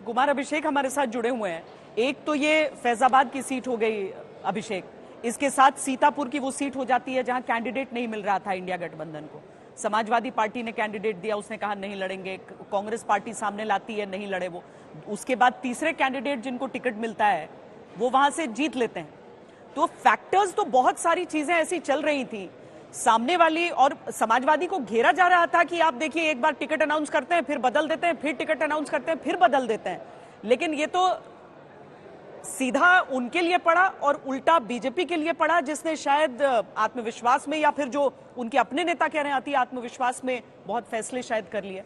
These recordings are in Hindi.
कुमार अभिषेक हमारे साथ जुड़े हुए हैं। एक तो ये फैजाबाद की सीट हो गई अभिषेक, इसके साथ सीतापुर की वो सीट हो जाती है जहां कैंडिडेट नहीं मिल रहा था इंडिया गठबंधन को। समाजवादी पार्टी ने कैंडिडेट दिया, उसने कहा नहीं लड़ेंगे। कांग्रेस पार्टी सामने लाती है, नहीं लड़े वो। उसके बाद तीसरे कैंडिडेट जिनको टिकट मिलता है वो वहां से जीत लेते हैं। तो फैक्टर्स तो बहुत सारी चीजें ऐसी चल रही थी सामने वाली, और समाजवादी को घेरा जा रहा था कि आप देखिए एक बार टिकट अनाउंस करते हैं फिर बदल देते हैं, फिर टिकट अनाउंस करते हैं फिर बदल देते हैं। लेकिन ये तो सीधा उनके लिए पड़ा और उल्टा बीजेपी के लिए पड़ा, जिसने शायद आत्मविश्वास में, या फिर जो उनके अपने नेता कह रहे हैं अति आत्मविश्वास में, बहुत फैसले शायद कर लिए।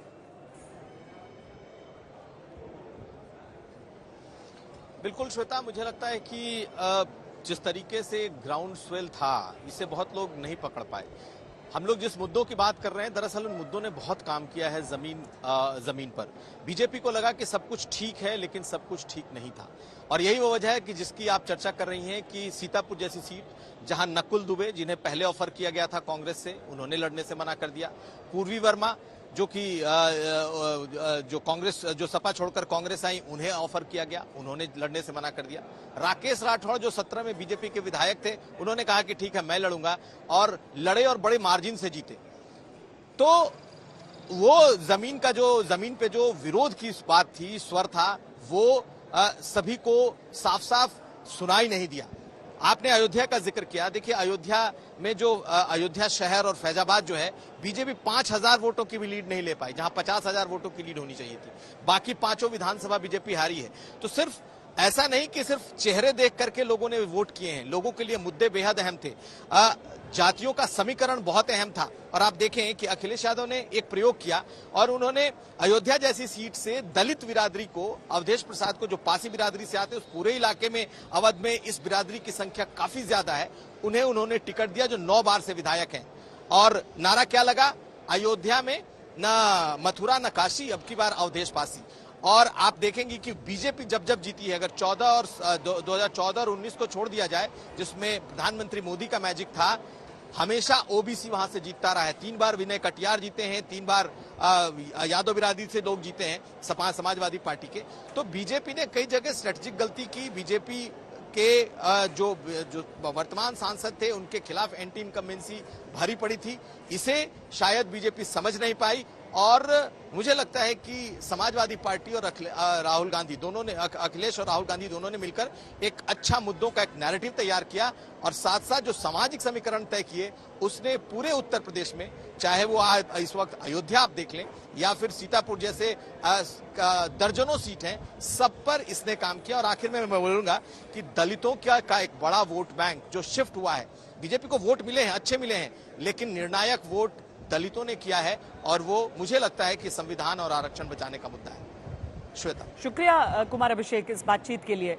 बिल्कुल श्वेता, मुझे लगता है कि जिस तरीके से ग्राउंड स्वेल था, इसे बहुत लोग नहीं पकड़ पाए। हम लोग जिस मुद्दों की बात कर रहे हैं, दरअसल उन मुद्दों ने बहुत काम किया है जमीन पर। बीजेपी को लगा कि सब कुछ ठीक है, लेकिन सब कुछ ठीक नहीं था। और यही वो वजह है कि जिसकी आप चर्चा कर रही हैं कि सीतापुर जैसी सीट, जहां नकुल दुबे, जिन्हें पहले ऑफर किया गया था कांग्रेस से, उन्होंने लड़ने से मना कर दिया। पूर्वी वर्मा, जो कि जो कांग्रेस, जो सपा छोड़कर कांग्रेस आई, उन्हें ऑफर किया गया, उन्होंने लड़ने से मना कर दिया। राकेश राठौड़, जो 17 में बीजेपी के विधायक थे, उन्होंने कहा कि ठीक है मैं लड़ूंगा, और लड़े और बड़े मार्जिन से जीते। तो वो जमीन पे जो विरोध की बात थी, स्वर था, वो सभी को साफ साफ सुनाई नहीं दिया। आपने अयोध्या का जिक्र किया। देखिए, अयोध्या में जो अयोध्या शहर और फैजाबाद जो है, बीजेपी 5000 वोटों की भी लीड नहीं ले पाई, जहां 50,000 वोटों की लीड होनी चाहिए थी। बाकी पांचों विधानसभा बीजेपी हारी है। तो सिर्फ ऐसा नहीं कि सिर्फ चेहरे देख करके लोगों ने वोट किए हैं, लोगों के लिए मुद्दे बेहद अहम थे। जातियों का समीकरण बहुत अहम था। और आप देखें कि अखिलेश यादव ने एक प्रयोग किया और उन्होंने अयोध्या जैसी सीट से दलित बिरादरी को, अवधेश प्रसाद को, जो पासी बिरादरी से आते, उस पूरे इलाके में, अवध में इस बिरादरी की संख्या काफी ज्यादा है, उन्होंने टिकट दिया, जो 9 बार से विधायक हैं। और नारा क्या लगा? अयोध्या में न मथुरा न काशी, अब की बार अवधेश पासी। और आप देखेंगे कि बीजेपी जब जब जीती है, अगर 2014 और 19 को छोड़ दिया जाए, जिसमें प्रधानमंत्री मोदी का मैजिक था, हमेशा ओबीसी वहां से जीतता रहा है। 3 बार विनय कटियार जीते हैं, 3 बार यादव बिरादरी से लोग जीते हैं, समाजवादी पार्टी के। तो बीजेपी ने कई जगह स्ट्रेटेजिक गलती की। बीजेपी के जो वर्तमान सांसद थे, उनके खिलाफ एंटी इनकम्बेंसी भारी पड़ी थी। इसे शायद बीजेपी समझ नहीं पाई। और मुझे लगता है कि समाजवादी पार्टी और राहुल गांधी दोनों ने, अखिलेश और राहुल गांधी दोनों ने मिलकर एक अच्छा मुद्दों का एक नैरेटिव तैयार किया, और साथ साथ जो सामाजिक समीकरण तय किए, उसने पूरे उत्तर प्रदेश में, चाहे वो इस वक्त अयोध्या आप देख लें या फिर सीतापुर जैसे दर्जनों सीट हैं, सब पर इसने काम किया। और आखिर में मैं बोलूंगा कि दलितों का एक बड़ा वोट बैंक जो शिफ्ट हुआ है, बीजेपी को वोट मिले हैं, अच्छे मिले हैं, लेकिन निर्णायक वोट दलितों ने किया है, और वो मुझे लगता है कि संविधान और आरक्षण बचाने का मुद्दा है। श्वेता, शुक्रिया कुमार अभिषेक इस बातचीत के लिए।